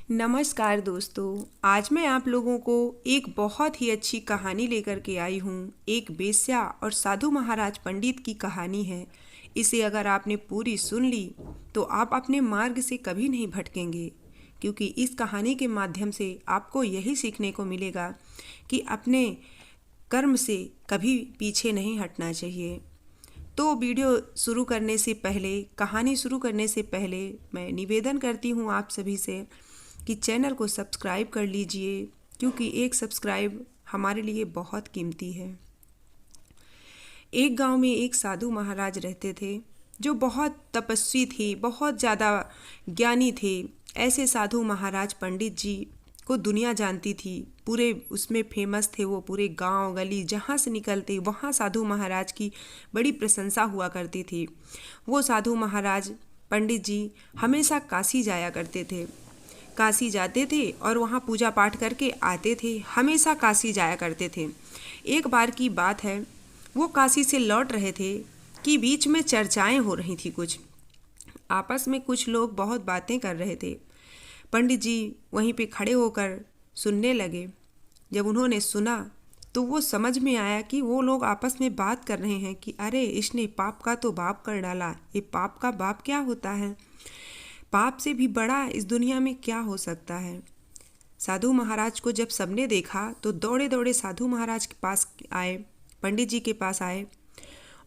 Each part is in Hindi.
नमस्कार दोस्तों। आज मैं आप लोगों को एक बहुत ही अच्छी कहानी लेकर के आई हूँ। एक बेश्या और साधु महाराज पंडित की कहानी है। इसे अगर आपने पूरी सुन ली तो आप अपने मार्ग से कभी नहीं भटकेंगे, क्योंकि इस कहानी के माध्यम से आपको यही सीखने को मिलेगा कि अपने कर्म से कभी पीछे नहीं हटना चाहिए। तो वीडियो शुरू करने से पहले, कहानी शुरू करने से पहले मैं निवेदन करती हूँ आप सभी से कि चैनल को सब्सक्राइब कर लीजिए, क्योंकि एक सब्सक्राइब हमारे लिए बहुत कीमती है। एक गांव में एक साधु महाराज रहते थे जो बहुत तपस्वी थे, बहुत ज़्यादा ज्ञानी थे। ऐसे साधु महाराज पंडित जी को दुनिया जानती थी, पूरे उसमें फेमस थे वो। पूरे गांव गली जहाँ से निकलते वहाँ साधु महाराज की बड़ी प्रशंसा हुआ करती थी। वो साधु महाराज पंडित जी हमेशा काशी जाया करते थे। काशी जाते थे और वहाँ पूजा पाठ करके आते थे। हमेशा काशी जाया करते थे। एक बार की बात है, वो काशी से लौट रहे थे कि बीच में चर्चाएं हो रही थी। कुछ आपस में कुछ लोग बहुत बातें कर रहे थे। पंडित जी वहीं पे खड़े होकर सुनने लगे। जब उन्होंने सुना तो वो समझ में आया कि वो लोग आपस में बात कर रहे हैं कि अरे इसने पाप का तो बाप कर डाला। ये पाप का बाप क्या होता है? पाप से भी बड़ा इस दुनिया में क्या हो सकता है? साधु महाराज को जब सबने देखा तो दौड़े दौड़े साधु महाराज के पास आए, पंडित जी के पास आए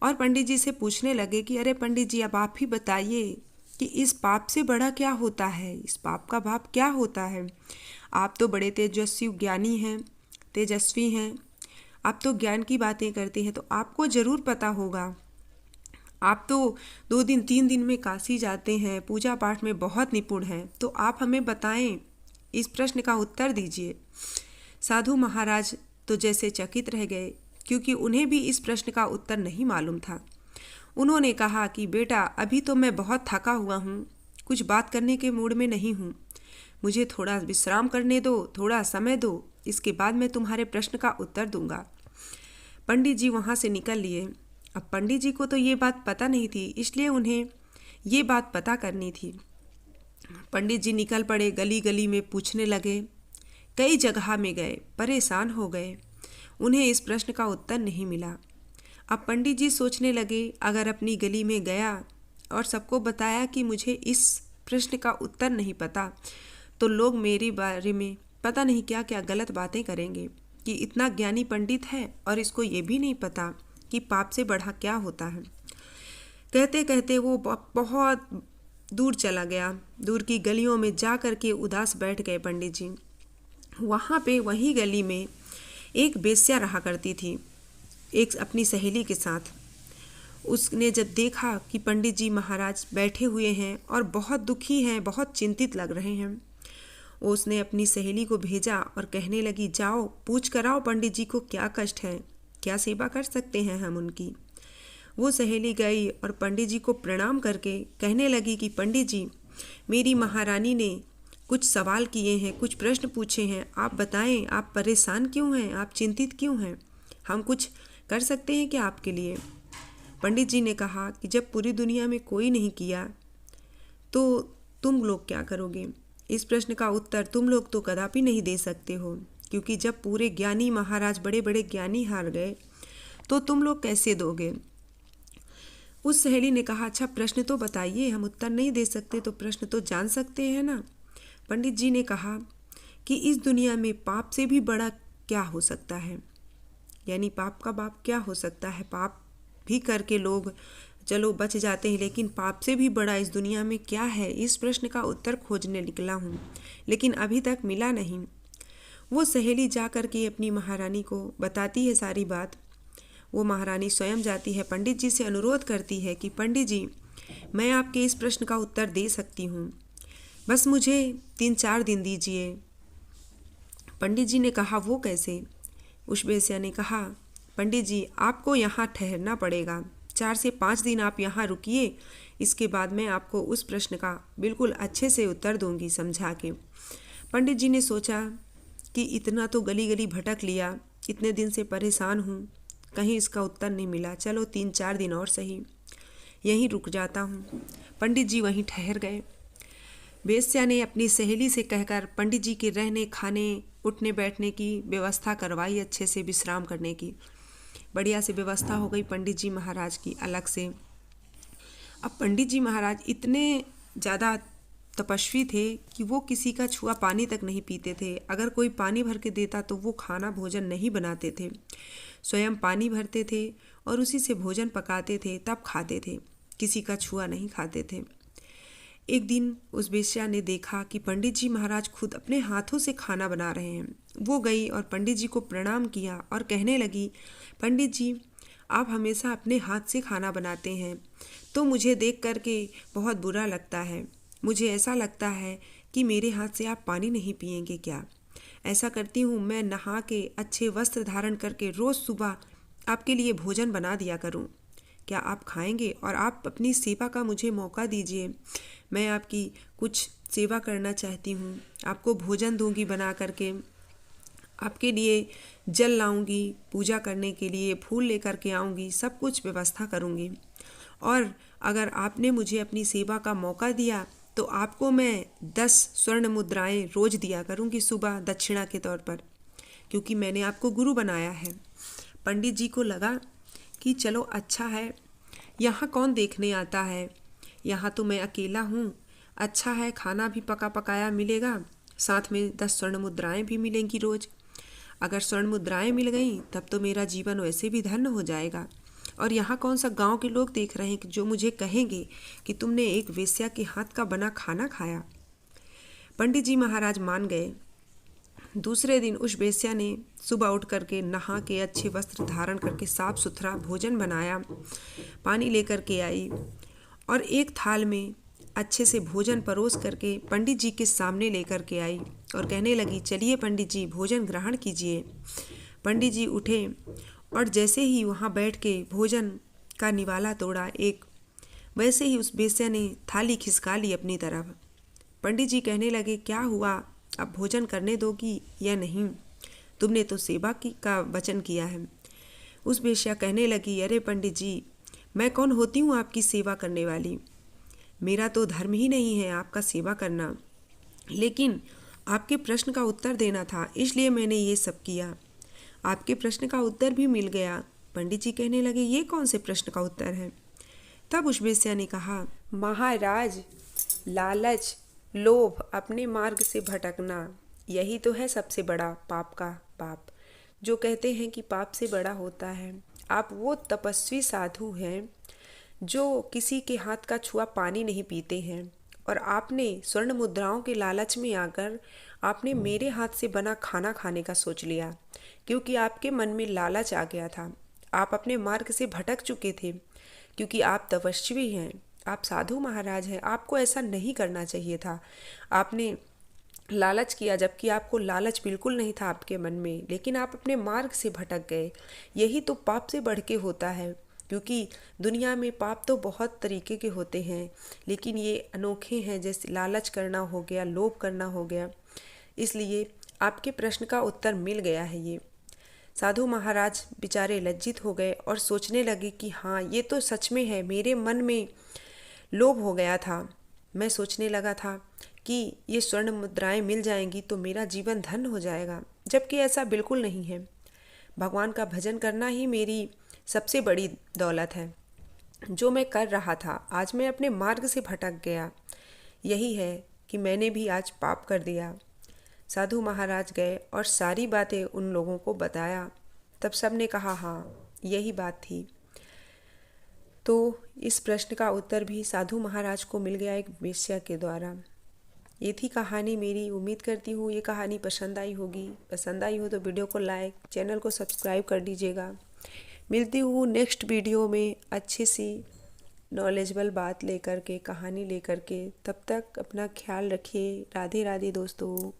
और पंडित जी से पूछने लगे कि अरे पंडित जी, अब आप ही बताइए कि इस पाप से बड़ा क्या होता है? इस पाप का बाप क्या होता है? आप तो बड़े तेजस्वी ज्ञानी हैं, तेजस्वी हैं, आप तो ज्ञान की बातें करते हैं, तो आपको ज़रूर पता होगा। आप तो 2 दिन 3 दिन में काशी जाते हैं, पूजा पाठ में बहुत निपुण हैं, तो आप हमें बताएं, इस प्रश्न का उत्तर दीजिए। साधु महाराज तो जैसे चकित रह गए, क्योंकि उन्हें भी इस प्रश्न का उत्तर नहीं मालूम था। उन्होंने कहा कि बेटा, अभी तो मैं बहुत थका हुआ हूँ, कुछ बात करने के मूड में नहीं हूँ। मुझे थोड़ा विश्राम करने दो, थोड़ा समय दो, इसके बाद मैं तुम्हारे प्रश्न का उत्तर दूंगा। पंडित जी वहाँ से निकल लिए। अब पंडित जी को तो ये बात पता नहीं थी, इसलिए उन्हें ये बात पता करनी थी। पंडित जी निकल पड़े, गली गली में पूछने लगे, कई जगह में गए, परेशान हो गए। उन्हें इस प्रश्न का उत्तर नहीं मिला। अब पंडित जी सोचने लगे, अगर अपनी गली में गया और सबको बताया कि मुझे इस प्रश्न का उत्तर नहीं पता, तो लोग मेरे बारे में पता नहीं क्या क्या गलत बातें करेंगे कि इतना ज्ञानी पंडित है और इसको ये भी नहीं पता कि पाप से बढ़ा क्या होता है। कहते कहते वो बहुत दूर चला गया। दूर की गलियों में जा कर के उदास बैठ गए पंडित जी। वहाँ पे वही गली में एक बेश्या रहा करती थी, एक अपनी सहेली के साथ। उसने जब देखा कि पंडित जी महाराज बैठे हुए हैं और बहुत दुखी हैं, बहुत चिंतित लग रहे हैं, उसने अपनी सहेली को भेजा और कहने लगी, जाओ पूछ कर आओ पंडित जी को क्या कष्ट है, क्या सेवा कर सकते हैं हम उनकी। वो सहेली गई और पंडित जी को प्रणाम करके कहने लगी कि पंडित जी, मेरी महारानी ने कुछ सवाल किए हैं, कुछ प्रश्न पूछे हैं, आप बताएं, आप परेशान क्यों हैं, आप चिंतित क्यों हैं, हम कुछ कर सकते हैं क्या आपके लिए? पंडित जी ने कहा कि जब पूरी दुनिया में कोई नहीं किया तो तुम लोग क्या करोगे? इस प्रश्न का उत्तर तुम लोग तो कदापि नहीं दे सकते हो, क्योंकि जब पूरे ज्ञानी महाराज, बड़े बड़े ज्ञानी हार गए तो तुम लोग कैसे दोगे? उस सहेली ने कहा, अच्छा प्रश्न तो बताइए, हम उत्तर नहीं दे सकते तो प्रश्न तो जान सकते हैं ना। पंडित जी ने कहा कि इस दुनिया में पाप से भी बड़ा क्या हो सकता है, यानी पाप का बाप क्या हो सकता है? पाप भी करके लोग चलो बच जाते हैं, लेकिन पाप से भी बड़ा इस दुनिया में क्या है? इस प्रश्न का उत्तर खोजने निकला हूँ, लेकिन अभी तक मिला नहीं। वो सहेली जा कर के अपनी महारानी को बताती है सारी बात। वो महारानी स्वयं जाती है, पंडित जी से अनुरोध करती है कि पंडित जी, मैं आपके इस प्रश्न का उत्तर दे सकती हूँ, बस मुझे 3-4 दिन दीजिए। पंडित जी ने कहा, वो कैसे? उस बेश्या ने कहा, पंडित जी आपको यहाँ ठहरना पड़ेगा, 4 से 5 दिन आप यहाँ रुकिए, इसके बाद मैं आपको उस प्रश्न का बिल्कुल अच्छे से उत्तर दूंगी समझा के। पंडित जी ने सोचा कि इतना तो गली गली भटक लिया, इतने दिन से परेशान हूँ, कहीं इसका उत्तर नहीं मिला, चलो 3-4 दिन और सही, यहीं रुक जाता हूँ। पंडित जी वहीं ठहर गए। वेश्या ने अपनी सहेली से कहकर पंडित जी के रहने खाने उठने बैठने की व्यवस्था करवाई, अच्छे से विश्राम करने की बढ़िया से व्यवस्था हो गई पंडित जी महाराज की अलग से। अब पंडित जी महाराज इतने ज़्यादा तपस्वी थे कि वो किसी का छुआ पानी तक नहीं पीते थे। अगर कोई पानी भर के देता तो वो खाना भोजन नहीं बनाते थे, स्वयं पानी भरते थे और उसी से भोजन पकाते थे, तब खाते थे, किसी का छुआ नहीं खाते थे। एक दिन उस वेश्या ने देखा कि पंडित जी महाराज खुद अपने हाथों से खाना बना रहे हैं। वो गई और पंडित जी को प्रणाम किया और कहने लगी, पंडित जी, आप हमेशा अपने हाथ से खाना बनाते हैं तो मुझे देख कर के बहुत बुरा लगता है। मुझे ऐसा लगता है कि मेरे हाथ से आप पानी नहीं पिएंगे क्या? ऐसा करती हूँ, मैं नहा के अच्छे वस्त्र धारण करके रोज़ सुबह आपके लिए भोजन बना दिया करूँ। क्या आप खाएंगे? और आप अपनी सेवा का मुझे मौका दीजिए, मैं आपकी कुछ सेवा करना चाहती हूँ। आपको भोजन दूंगी बना करके, आपके लिए जल लाऊंगी, पूजा करने के लिए फूल लेकर के आऊँगी, सब कुछ व्यवस्था करूँगी। और अगर आपने मुझे अपनी सेवा का मौका दिया तो आपको मैं 10 स्वर्ण मुद्राएं रोज दिया करूँगी सुबह दक्षिणा के तौर पर, क्योंकि मैंने आपको गुरु बनाया है। पंडित जी को लगा कि चलो अच्छा है, यहाँ कौन देखने आता है, यहाँ तो मैं अकेला हूँ, अच्छा है, खाना भी पका पकाया मिलेगा, साथ में 10 स्वर्ण मुद्राएं भी मिलेंगी रोज। अगर स्वर्ण मुद्राएं मिल गई तब तो मेरा जीवन वैसे भी धन्य हो जाएगा। और यहाँ कौन सा गांव के लोग देख रहे हैं कि जो मुझे कहेंगे कि तुमने एक वेश्या के हाथ का बना खाना खाया। पंडित जी महाराज मान गए। दूसरे दिन उस वेश्या ने सुबह उठ करके नहा के अच्छे वस्त्र धारण करके साफ सुथरा भोजन बनाया, पानी लेकर के आई और एक थाल में अच्छे से भोजन परोस करके पंडित जी के सामने लेकर के आई और कहने लगी, चलिए पंडित जी, भोजन ग्रहण कीजिए। पंडित जी उठे और जैसे ही वहाँ बैठ के भोजन का निवाला तोड़ा एक, वैसे ही उस वेश्या ने थाली खिसका ली अपनी तरफ। पंडित जी कहने लगे, क्या हुआ, अब भोजन करने दोगी या नहीं? तुमने तो सेवा का वचन किया है। उस वेश्या कहने लगी, अरे पंडित जी, मैं कौन होती हूँ आपकी सेवा करने वाली? मेरा तो धर्म ही नहीं है आपका सेवा करना, लेकिन आपके प्रश्न का उत्तर देना था, इसलिए मैंने ये सब किया। आपके प्रश्न का उत्तर भी मिल गया। पंडित जी कहने लगे, ये कौन से प्रश्न का उत्तर है? तब उस वेश्या ने कहा, महाराज, लालच, लोभ, अपने मार्ग से भटकना, यही तो है सबसे बड़ा पाप का पाप। जो कहते हैं कि पाप से बड़ा होता है। आप वो तपस्वी साधु हैं जो किसी के हाथ का छुआ पानी नहीं पीते हैं, और आपने स्वर्ण मुद्राओं के लालच में आकर आपने मेरे हाथ से बना खाना खाने का सोच लिया, क्योंकि आपके मन में लालच आ गया था। आप अपने मार्ग से भटक चुके थे, क्योंकि आप तपस्वी हैं, आप साधु महाराज हैं। आपको ऐसा नहीं करना चाहिए था। आपने लालच किया, जबकि आपको लालच बिल्कुल नहीं था आपके मन में, लेकिन आप अपने मार्ग से भटक गए। यही तो पाप से बढ़ के होता है, क्योंकि दुनिया में पाप तो बहुत तरीके के होते हैं, लेकिन ये अनोखे हैं, जैसे लालच करना हो गया, लोभ करना हो गया। इसलिए आपके प्रश्न का उत्तर मिल गया है। ये साधु महाराज बेचारे लज्जित हो गए और सोचने लगे कि हाँ, ये तो सच में है, मेरे मन में लोभ हो गया था। मैं सोचने लगा था कि ये स्वर्ण मुद्राएं मिल जाएंगी तो मेरा जीवन धन्य हो जाएगा, जबकि ऐसा बिल्कुल नहीं है। भगवान का भजन करना ही मेरी सबसे बड़ी दौलत है। जो मैं कर रहा था, आज मैं अपने मार्ग से भटक गया। यही है कि मैंने भी आज पाप कर दिया। साधु महाराज गए और सारी बातें उन लोगों को बताया। तब सब ने कहा, हाँ, यही बात थी। तो इस प्रश्न का उत्तर भी साधु महाराज को मिल गया एक वेश्या के द्वारा। ये थी कहानी मेरी। उम्मीद करती हूँ ये कहानी पसंद आई होगी। पसंद आई हो तो वीडियो को लाइक, चैनल को सब्सक्राइब कर दीजिएगा। मिलती हूँ नेक्स्ट वीडियो में अच्छी सी नॉलेजेबल बात लेकर के, कहानी लेकर के। तब तक अपना ख्याल रखिए। राधे राधे दोस्तों।